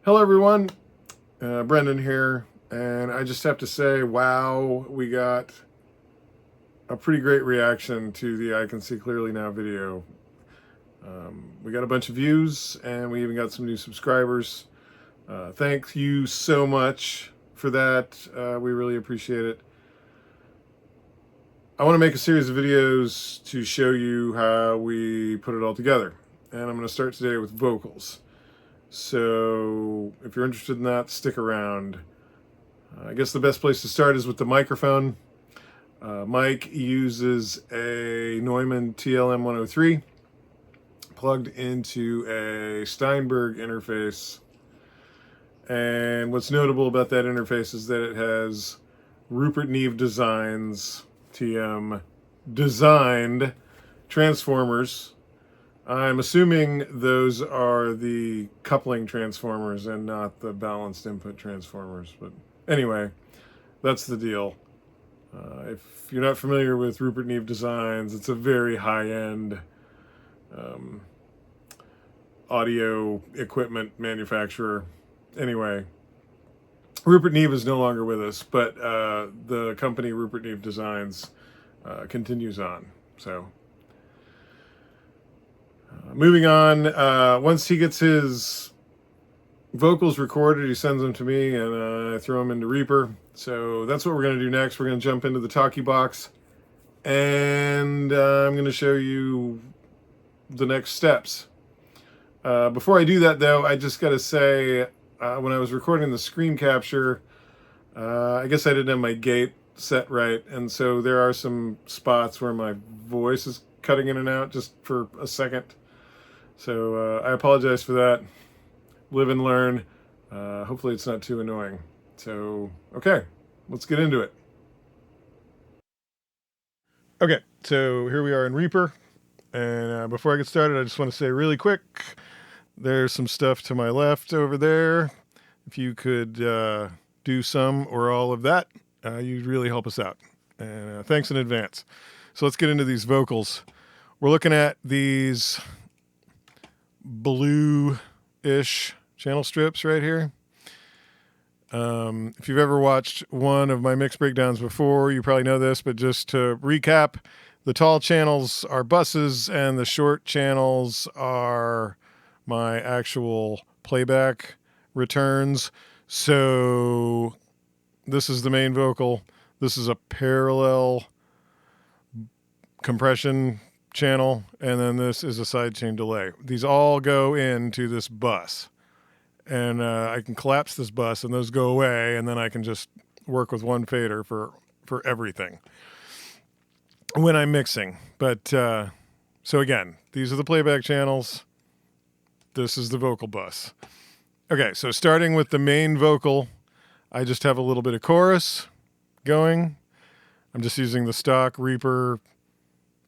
Hello everyone, Brendon here, and I just have to say, wow, we got a pretty great reaction to the I Can See Clearly Now video. We got a bunch of views, and we even got some new subscribers. Thank you so much for that. We really appreciate it. I want to make a series of videos to show you how we put it all together, and I'm going to start today with vocals. So if you're interested in that, stick around. I guess the best place to start is with the microphone. Mike uses a Neumann TLM-103 plugged into a Steinberg interface. And what's notable about that interface is that it has Rupert Neve Designs, TM, designed transformers. I'm assuming those are the coupling transformers and not the balanced input transformers. But anyway, that's the deal. If you're not familiar with Rupert Neve Designs, it's a very high-end audio equipment manufacturer. Anyway, Rupert Neve is no longer with us, but the company Rupert Neve Designs continues on. So moving on, once he gets his vocals recorded, he sends them to me, and I throw them into Reaper. So that's what we're going to do next. We're going to jump into the talkie box, and I'm going to show you the next steps. Before I do that, though, I just got to say, when I was recording the screen capture, I guess I didn't have my gate set right, and so there are some spots where my voice is cutting in and out just for a second. So I apologize for that. Live and learn. Hopefully it's not too annoying. So, okay, let's get into it. Okay, so here we are in Reaper. And before I get started, I just want to say really quick, there's some stuff to my left over there. If you could do some or all of that, you'd really help us out. And thanks in advance. So let's get into these vocals. We're looking at these blue-ish channel strips right here. If you've ever watched one of my mix breakdowns before, you probably know this, but just to recap, the tall channels are buses and the short channels are my actual playback returns. So this is the main vocal. This is a parallel compression channel, and then this is a sidechain delay. These all go into this bus, and I can collapse this bus and those go away, and then I can just work with one fader for everything when I'm mixing. But so again, these are the playback channels. This is the vocal bus. Okay, so starting with the main vocal, I just have a little bit of chorus going. I'm just using the stock Reaper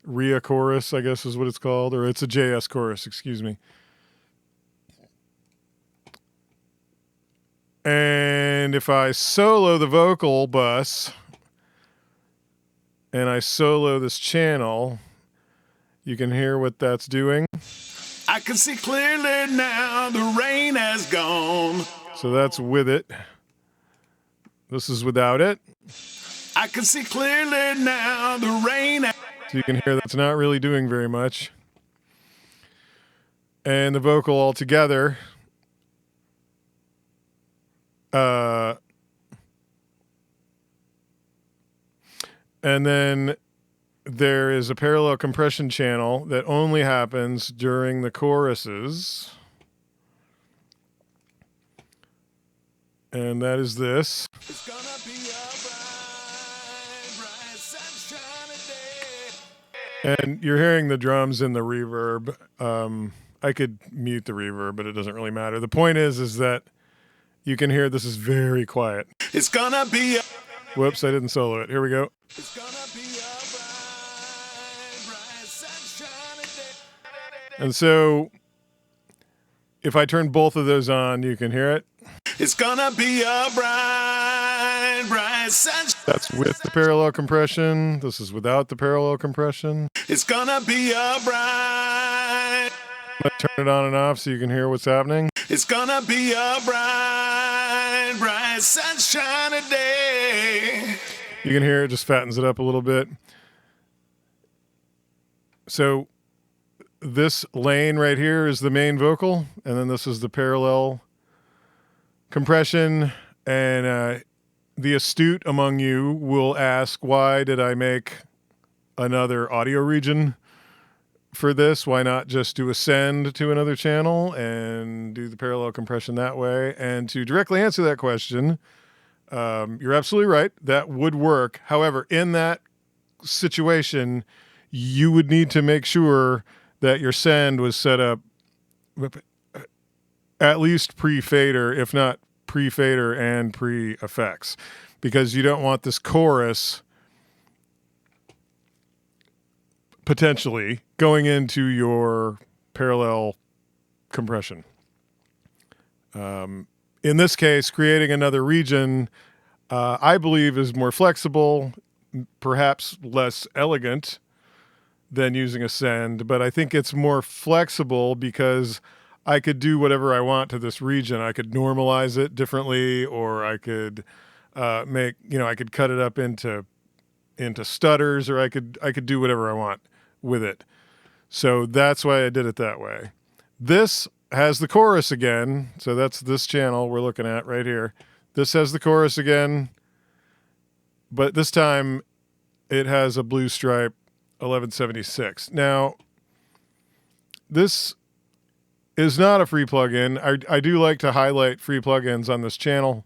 REA chorus, I guess is what it's called, or it's a JS chorus, excuse me. And if I solo the vocal bus and I solo this channel, you can hear what that's doing. I can see clearly now, the rain has gone. So that's with it. This is without it. I can see clearly now, the rain. So you can hear that's not really doing very much. And the vocal altogether, and then there is a parallel compression channel that only happens during the choruses. And that is this. It's gonna be a bright, bright sunshiny day. And you're hearing the drums in the reverb. I could mute the reverb, but it doesn't really matter. The point is that you can hear this is very quiet. It's gonna be a... Whoops, I didn't solo it. Here we go. It's gonna be a bright, bright sunshiny day. And so if I turn both of those on, you can hear it. It's gonna be a bright, bright sunshine. That's with the parallel compression. This is without the parallel compression. It's gonna be a bright. I'm gonna turn it on and off so you can hear what's happening. It's gonna be a bright, bright, sunshiny day. You can hear it just fattens it up a little bit. So this lane right here is the main vocal, and then this is the parallel compression. And the astute among you will ask, why did I make another audio region for this? Why not just do a send to another channel and do the parallel compression that way? And to directly answer that question, you're absolutely right. That would work. However, in that situation, you would need to make sure that your send was set up at least pre-fader, if not pre-fader and pre-effects, because you don't want this chorus potentially going into your parallel compression. In this case, creating another region, I believe, is more flexible, perhaps less elegant than using a send, but I think it's more flexible because I could do whatever I want to this region. I could normalize it differently, or I could I could cut it up into stutters, or I could do whatever I want with it. So that's why I did it that way. This has the chorus again. So that's this channel we're looking at right here. This has the chorus again, but this time it has a Blue Stripe 1176. Now, this is not a free plugin. I do like to highlight free plugins on this channel.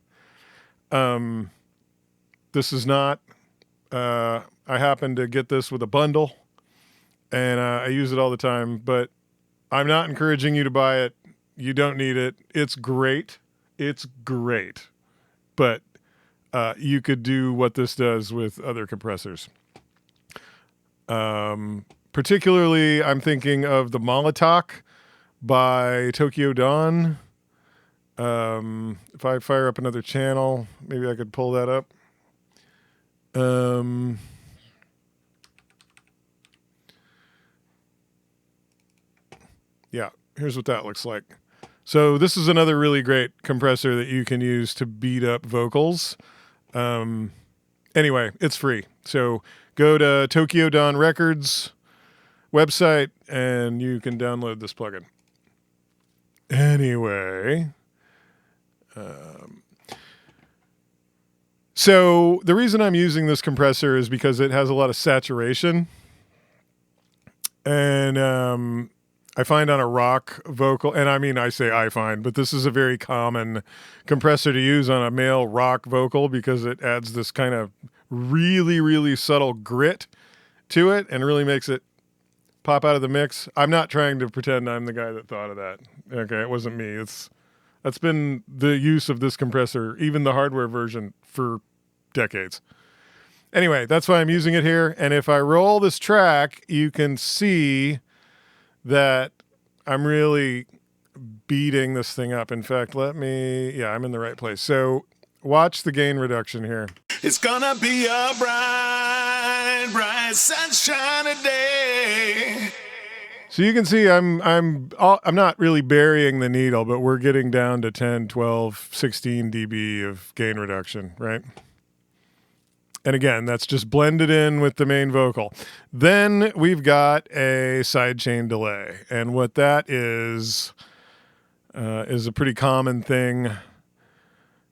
This is not. I happen to get this with a bundle, and I use it all the time, but I'm not encouraging you to buy it. You don't need it. It's great. It's great. But you could do what this does with other compressors. Particularly, I'm thinking of the Molotok by Tokyo Dawn. If I fire up another channel, maybe I could pull that up. Yeah, here's what that looks like. So this is another really great compressor that you can use to beat up vocals. Anyway, it's free. So go to Tokyo Dawn Records website and you can download this plugin. Anyway, so the reason I'm using this compressor is because it has a lot of saturation. And I find on a rock vocal, and I say I find, but this is a very common compressor to use on a male rock vocal because it adds this kind of really, really subtle grit to it and really makes it pop out of the mix. I'm not trying to pretend I'm the guy that thought of that. Okay, it wasn't me. That's been the use of this compressor, even the hardware version, for decades. Anyway, that's why I'm using it here. And if I roll this track, you can see that I'm really beating this thing up. In fact, I'm in the right place. So watch the gain reduction here. It's gonna be a bright, bright, sunshiny day. So you can see I'm not really burying the needle, but we're getting down to 10, 12, 16 dB of gain reduction, right? And again, that's just blended in with the main vocal. Then we've got a sidechain delay. And what that is a pretty common thing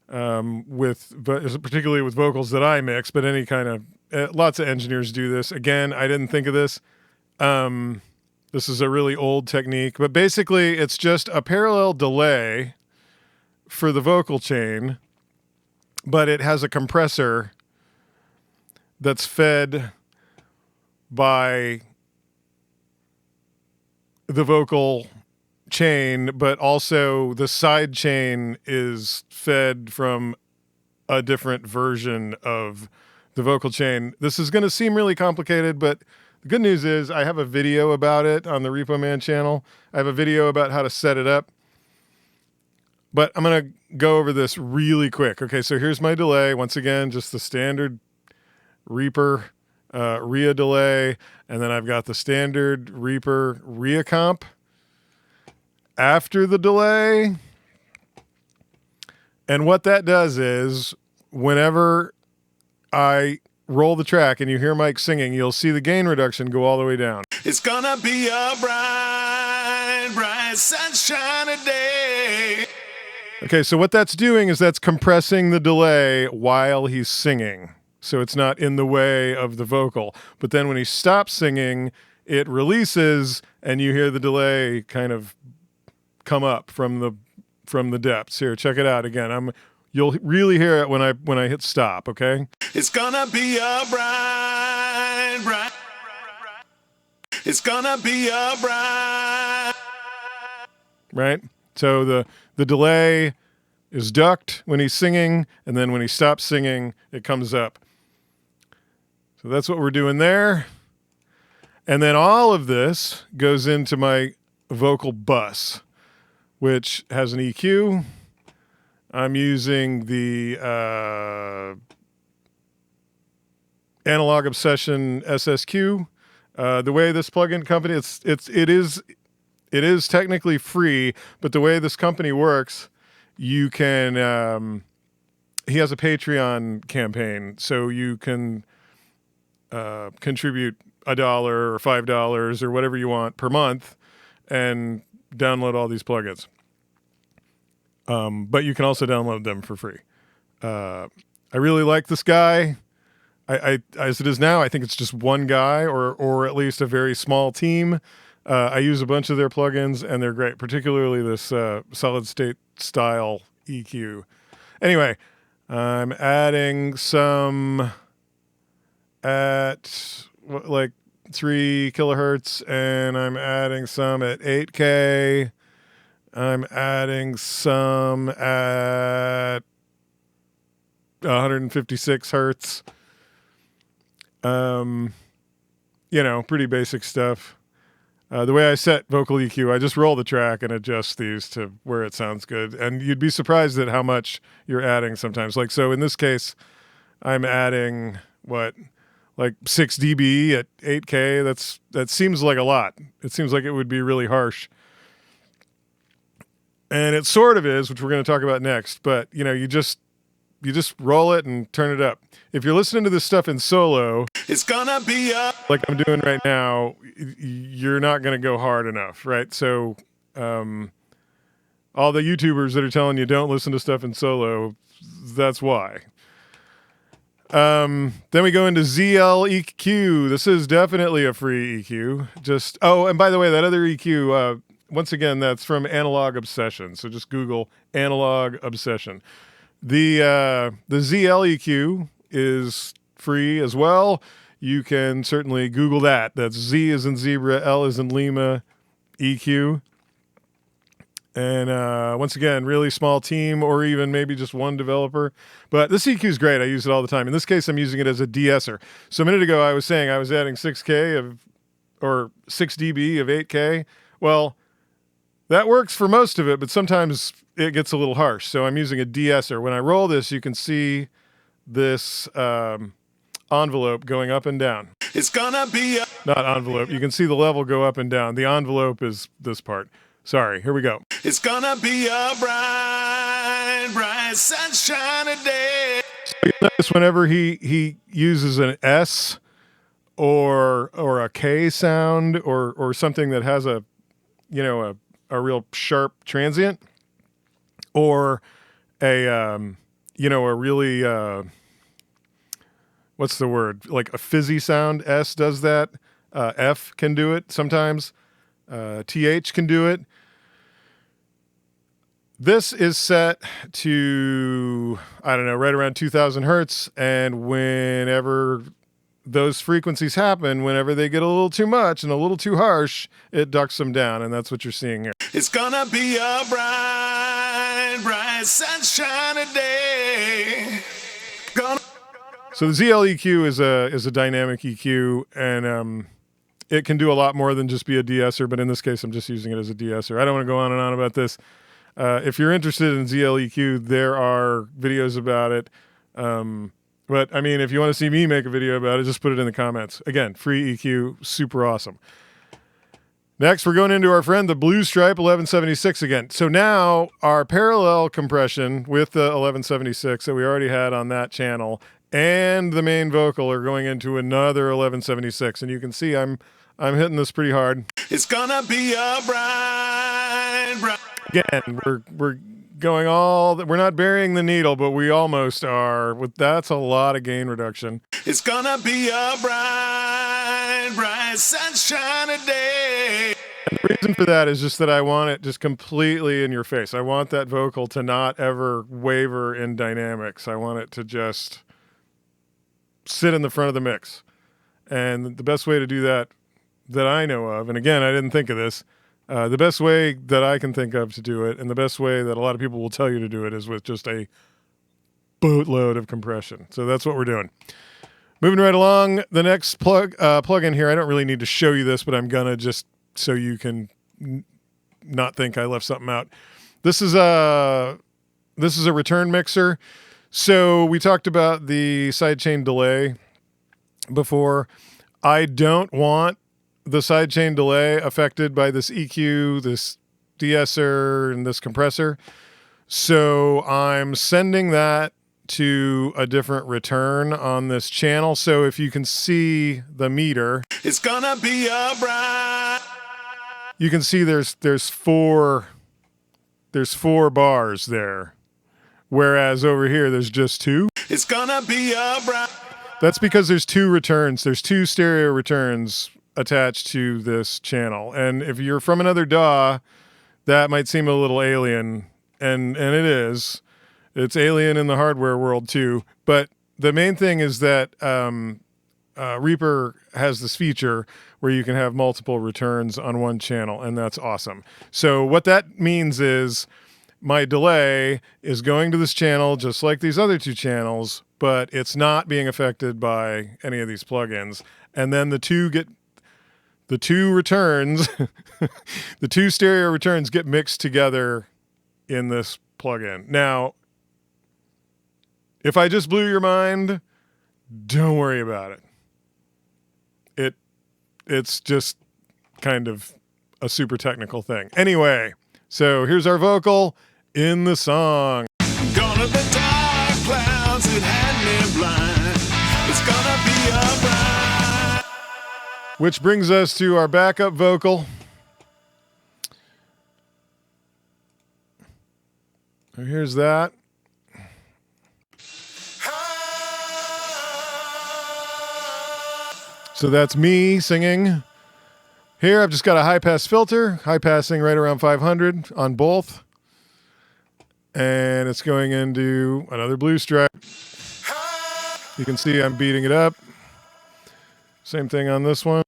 particularly with vocals that I mix, but any kind of, lots of engineers do this. Again, I didn't think of this. This is a really old technique, but basically it's just a parallel delay for the vocal chain, but it has a compressor that's fed by the vocal chain, but also the side chain is fed from a different version of the vocal chain. This is going to seem really complicated, but the good news is I have a video about it on the Repo Man channel. I have a video about how to set it up, but I'm going to go over this really quick. Okay, so here's my delay. Once again, just the standard Reaper RIA delay, and then I've got the standard Reaper RIA comp. after the delay. And what that does is whenever I roll the track and you hear Mike singing, you'll see the gain reduction go all the way down. It's gonna be a bright, bright sunshiny day. Okay, so what that's doing is that's compressing the delay while he's singing. So it's not in the way of the vocal. But then when he stops singing, it releases and you hear the delay kind of come up from the depths. Here, check it out again. You'll really hear it when I hit stop, okay? It's gonna be a bright, bright. It's gonna be a bright. Right? So the delay is ducked when he's singing, and then when he stops singing, it comes up. So that's what we're doing there. And then all of this goes into my vocal bus, which has an EQ. I'm using the Analog Obsession SSQ. The way this plugin company, it is technically free, but the way this company works, you can. He has a Patreon campaign, so you can contribute $1 or $5 or whatever you want per month, and download all these plugins. But you can also download them for free. I really like this guy. I as it is now, I think it's just one guy or at least a very small team. I use a bunch of their plugins and they're great, particularly this solid state style EQ. Anyway, I'm adding some at like 3 kilohertz and I'm adding some at 8K. I'm adding some at 156 hertz. Pretty basic stuff. The way I set vocal EQ, I just roll the track and adjust these to where it sounds good. And you'd be surprised at how much you're adding sometimes. Like, so in this case, I'm adding like 6 dB at 8K. That seems like a lot. It seems like it would be really harsh. And it sort of is, which we're going to talk about next. But, you just roll it and turn it up. If you're listening to this stuff in solo, it's gonna be up like I'm doing right now, you're not going to go hard enough, right? So all the YouTubers that are telling you don't listen to stuff in solo, that's why. Then we go into ZL EQ. This is definitely a free EQ. And by the way, that other EQ, once again, that's from Analog Obsession. So just Google Analog Obsession. The ZL EQ is free as well. You can certainly Google that. That's Z as in zebra, L as in Lima, EQ. And once again, really small team or even maybe just one developer. But this EQ is great. I use it all the time. In this case, I'm using it as a de-esser. So a minute ago, I was saying I was adding 6K or 6 dB of 8K. Well, that works for most of it, but sometimes it gets a little harsh. So I'm using a de-esser. When I roll this, you can see this envelope going up and down. It's gonna be a Not envelope. You can see the level go up and down. The envelope is this part. Sorry, here we go. It's gonna be a bright, bright sunshiny day. You notice whenever he uses an S or a K sound or something that has a real sharp transient or a really what's the word? Like a fizzy sound. S does that. F can do it sometimes. TH can do it. This is set to, I don't know, right around 2000 hertz. And whenever those frequencies happen, whenever they get a little too much and a little too harsh, it ducks them down. And that's what you're seeing here. It's gonna be a bright, bright sunshiny day. So the ZL EQ is a dynamic EQ, and it can do a lot more than just be a de-esser, but in this case, I'm just using it as a de-esser. I don't want to go on and on about this. If you're interested in ZL EQ, there are videos about it. But, I mean, if you want to see me make a video about it, just put it in the comments. Again, free EQ, super awesome. Next, we're going into our friend, the Blue Stripe 1176 again. So now our parallel compression with the 1176 that we already had on that channel and the main vocal are going into another 1176. And you can see I'm hitting this pretty hard. It's gonna be a bright. Again, we're going we're not burying the needle, but we almost are. That's a lot of gain reduction. It's gonna be a bright sunshiny day. And the reason for that is just that I want it just completely in your face. I want that vocal to not ever waver in dynamics. I want it to just sit in the front of the mix. And the best way to do that I know of, and again, I didn't think of this, the best way that I can think of to do it, and the best way that a lot of people will tell you to do it, is with just a boatload of compression. So that's what we're doing. Moving right along, the next plug-in here, I don't really need to show you this, but I'm going to just so you can not think I left something out. This is a return mixer. So we talked about the sidechain delay before. I don't want the sidechain delay affected by this EQ, this de-esser, and this compressor. So I'm sending that to a different return on this channel. So if you can see the meter, it's gonna be a bright. You can see there's four bars there, whereas over here there's just two. It's gonna be a bright. That's because there's two returns. There's two stereo returns attached to this channel, and if you're from another DAW, that might seem a little alien, and it is. It's alien in the hardware world too. But the main thing is that Reaper has this feature where you can have multiple returns on one channel, and that's awesome. So what that means is my delay is going to this channel just like these other two channels, but it's not being affected by any of these plugins. And then the two returns, the two stereo returns get mixed together in this plugin. Now, if I just blew your mind, don't worry about it. It's just kind of a super technical thing. Anyway, so here's our vocal in the song. Gone to the dark clouds that had me blind. It's gonna be a bright. Which brings us to our backup vocal. So here's that. So that's me singing. Here I've just got a high pass filter, high passing right around 500 on both. And it's going into another blue stripe. You can see I'm beating it up. Same thing on this one.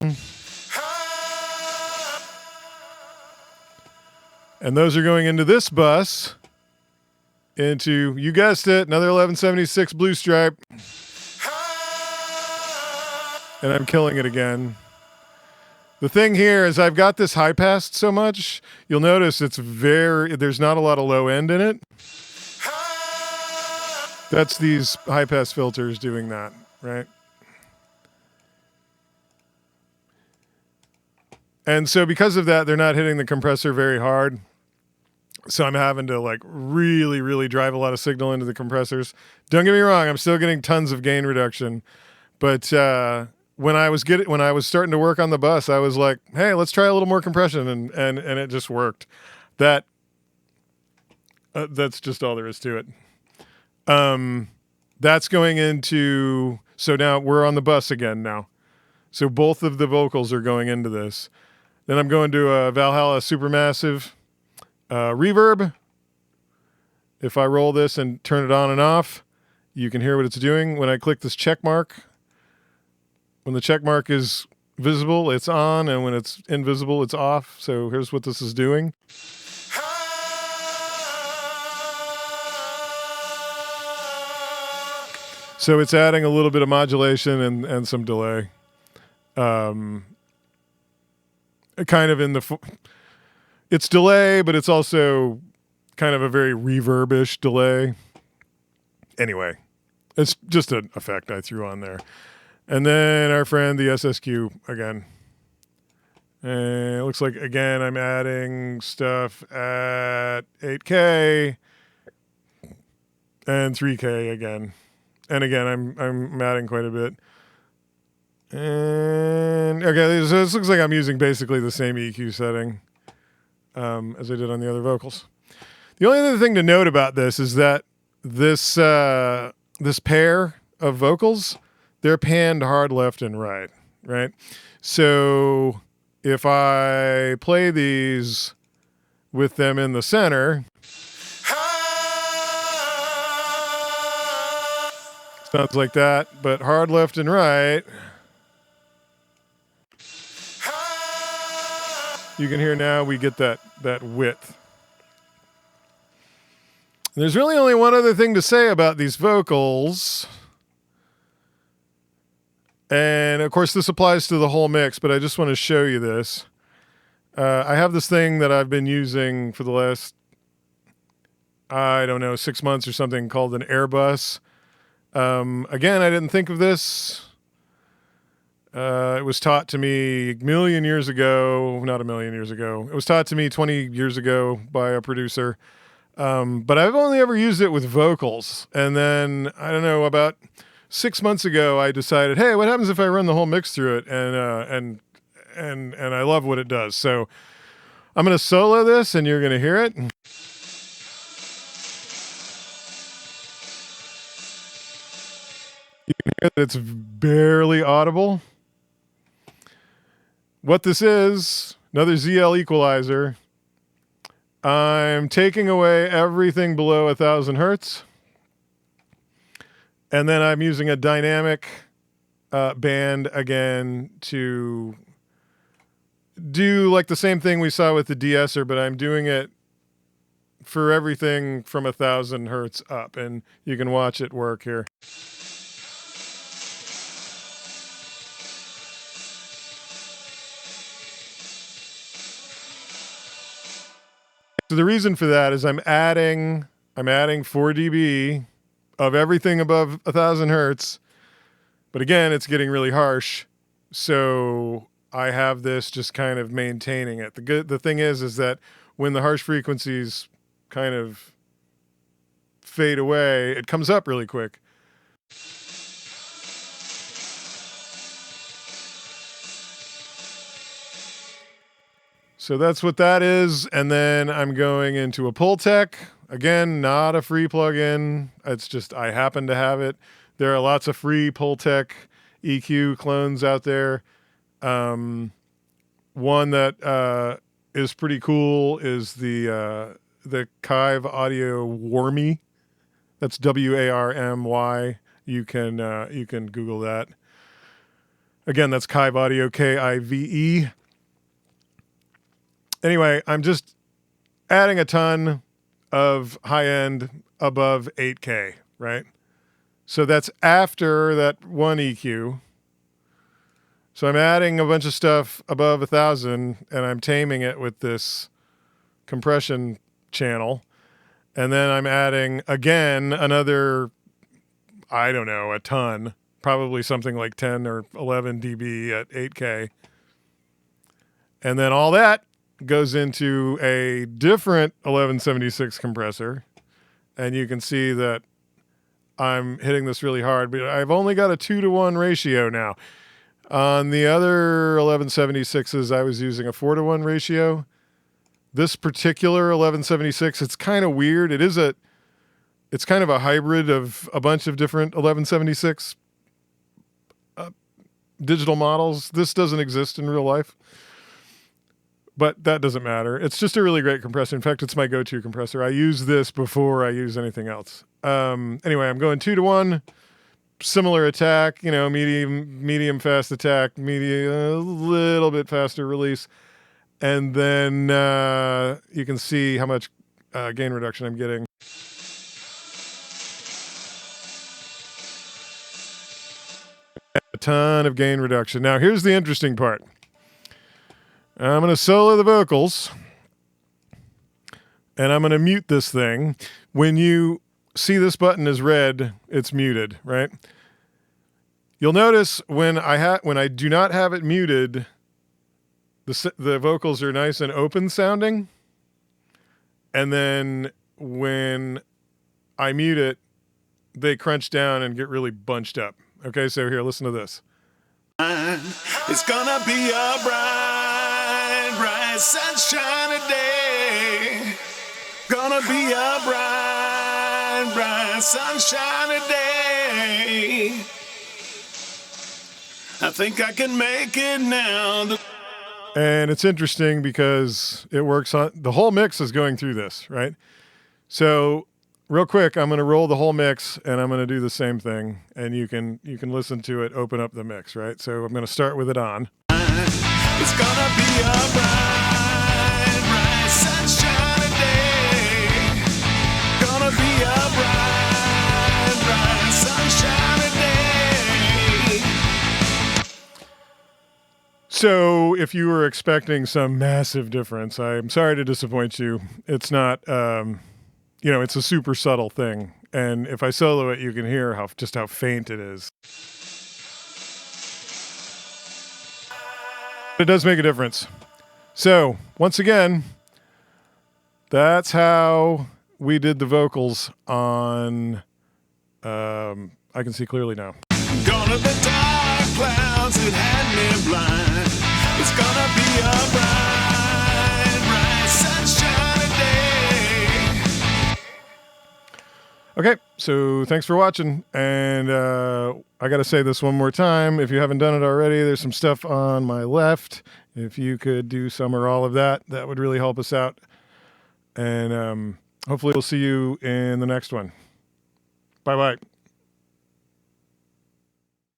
And those are going into this bus, into, you guessed it, another 1176 blue stripe. And I'm killing it again. The thing here is I've got this high passed so much, you'll notice there's not a lot of low end in it. That's these high pass filters doing that, right? And so because of that, they're not hitting the compressor very hard. So I'm having to like really, really drive a lot of signal into the compressors. Don't get me wrong, I'm still getting tons of gain reduction. But when I was starting to work on the bus, I was like, hey, let's try a little more compression, and it just worked. That's just all there is to it. That's going into, so now we're on the bus again now. So both of the vocals are going into this. Then I'm going to a Valhalla Supermassive reverb. If I roll this and turn it on and off, you can hear what it's doing. When I click this check mark, when the check mark is visible, it's on, and when it's invisible, it's off. So here's what this is doing. So it's adding a little bit of modulation and some delay. Kind of in the... It's delay, but it's also kind of a very reverb-ish delay. Anyway, it's just an effect I threw on there. And then our friend, the SSQ, again. And it looks like, again, I'm adding stuff at 8K and 3K again. And again, I'm adding quite a bit. And okay, so this looks like I'm using basically the same EQ setting as I did on the other vocals. The only other thing to note about this is that this pair of vocals, they're panned hard left and right, right? So if I play these with them in the center, sounds like that, but hard left and right, you can hear now we get that width. There's really only one other thing to say about these vocals. And of course, this applies to the whole mix, but I just want to show you this. I have this thing that I've been using for the last, 6 months or something, called an Airbus. Again, I didn't think of this. It was taught to me a million years ago. Not a million years ago. It was taught to me 20 years ago by a producer. But I've only ever used it with vocals. And then, I don't know, about 6 months ago, I decided, hey, what happens if I run the whole mix through it? And I love what it does. So I'm going to solo this, and you're going to hear it. You can hear that it's barely audible. What this is, another ZL equalizer. I'm taking away everything below 1,000 hertz. And then I'm using a dynamic band again to do like the same thing we saw with the de-esser, but I'm doing it for everything from 1,000 hertz up. And you can watch it work here. So the reason for that is I'm adding 4 dB of everything above 1,000 hertz. But again, it's getting really harsh. So I have this just kind of maintaining it. The thing is that when the harsh frequencies kind of fade away, it comes up really quick. So that's what that is. And then I'm going into a Pultec. Again, not a free plugin. It's just I happen to have it. There are lots of free Pultec EQ clones out there. One that is pretty cool is the Kive Audio Warmy. That's WARMY. You can Google that. Again, that's Kive Audio, KIVE. Anyway, I'm just adding a ton of high end above 8K, right? So that's after that one EQ. So I'm adding a bunch of stuff above 1,000 and I'm taming it with this compression channel. And then I'm adding again another, I don't know, a ton, probably something like 10 or 11 dB at 8K. And then all that goes into a different 1176 compressor. And you can see that I'm hitting this really hard, but I've only got a 2-to-1 ratio now. On the other 1176s, I was using a 4-to-1 ratio. This particular 1176, it's kind of weird. It's kind of a hybrid of a bunch of different 1176 digital models. This doesn't exist in real life, but that doesn't matter. It's just a really great compressor. In fact, it's my go-to compressor. I use this before I use anything else. Anyway, I'm going 2-to-1. Similar attack, medium fast attack, a little bit faster release. And then you can see how much gain reduction I'm getting. A ton of gain reduction. Now, here's the interesting part. I'm going to solo the vocals, and I'm going to mute this thing. When you see this button is red, it's muted, right? You'll notice when I do not have it muted, the vocals are nice and open sounding. And then when I mute it, they crunch down and get really bunched up. Okay, so here, listen to this. It's gonna be a bright, bright sunshiny day. Gonna be a bright, bright sunshiny day. I think I can make it now. And it's interesting because it works on the whole mix is going through this, right? So real quick, I'm going to roll the whole mix and I'm going to do the same thing, and you can listen to it, open up the mix, right? So I'm going to start with it on. It's gonna be a bright, bright sunshiny day. Gonna be a bright, bright sunshiny day. So if you were expecting some massive difference, I'm sorry to disappoint you. It's not, it's a super subtle thing. And if I solo it, you can hear just how faint it is. It does make a difference. So once again, that's how we did the vocals on, I Can See Clearly Now. Gonna be dark clouds that had me blind. It's gonna be a bright, bright sunshiny day. Okay, so thanks for watching, and I got to say this one more time. If you haven't done it already, there's some stuff on my left. If you could do some or all of that, that would really help us out. And hopefully we'll see you in the next one. Bye-bye.